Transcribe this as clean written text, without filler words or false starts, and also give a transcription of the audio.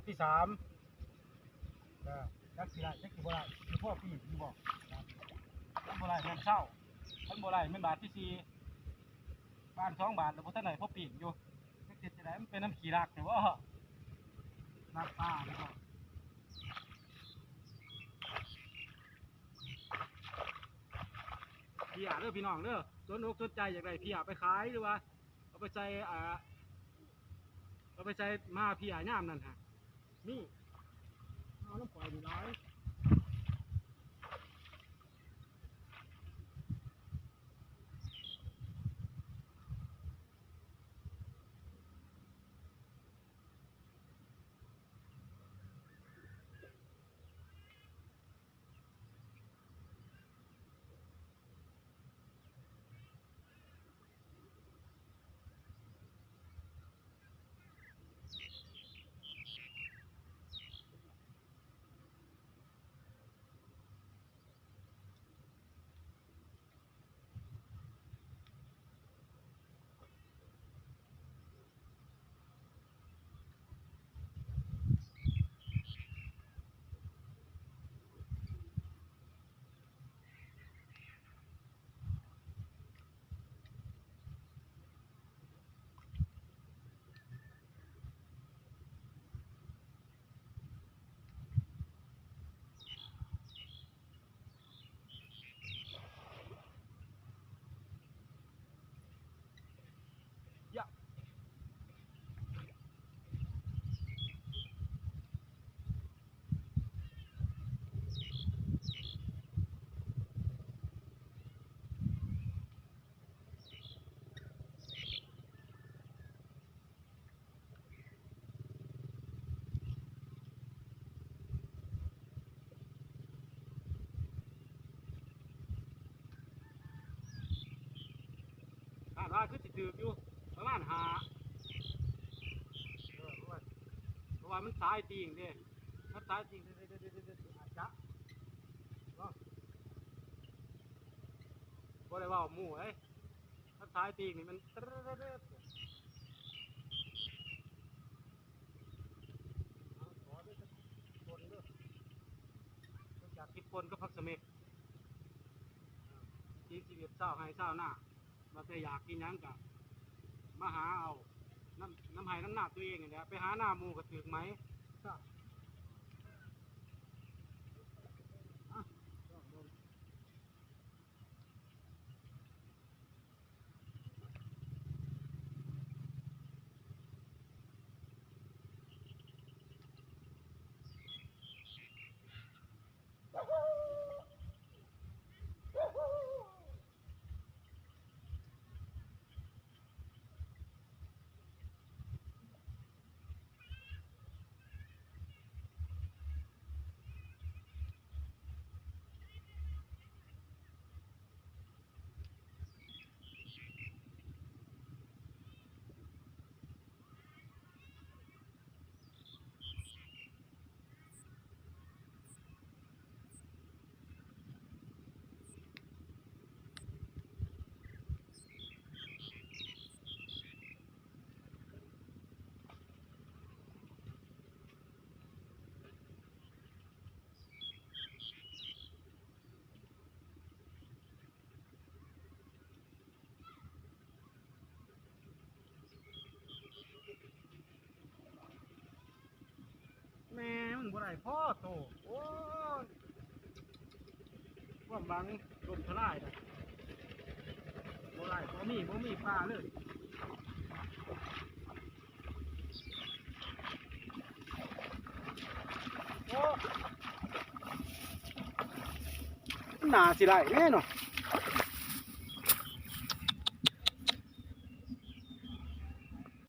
ที่3จักสิได้จักสิบ่ได้คือพ่อพี่ที่บอกท่านบ่ได้เงินเช่าท่านบ่ได้เงินบาทที่4บ้าน2 บาทแล้วบ่ทันไหนพ่อปีกอยู่จักสิได้มันเป็นน้ำขี้รักแต่ว่ารักป้าแล้วก็พี่เด้อพี่น้องเด้อสนอกสนใจอยากได้พี่ไปขายหรือว่าเอาไปใส่มาพี่ย่ามนั่นฮะนี่เอาน้ำปล่อยดีร้อยคือติดดื่มอยู่ประมาณเพราะว่ามันสายจริงเนี่ยมันสายจริงอาจจะบ่ได้ว่าหมู่มันสายจริงนี่มันจากที่ปนก็พักเสม็ดชีวิตเศร้าให้เศร้าหน้ามาแต่อยากกินยังกะมาหาเอาน้ำหายน้ำหนักตัวเองเนี่ยไปหาหน้ามูกระถึกไหมแม่มันบ่ได้พ่อโตโอ้ยความหวังลมทลายเลยบ่ได้บ่มีปลาเลยโอ้หนาสิได้แน่เนาะ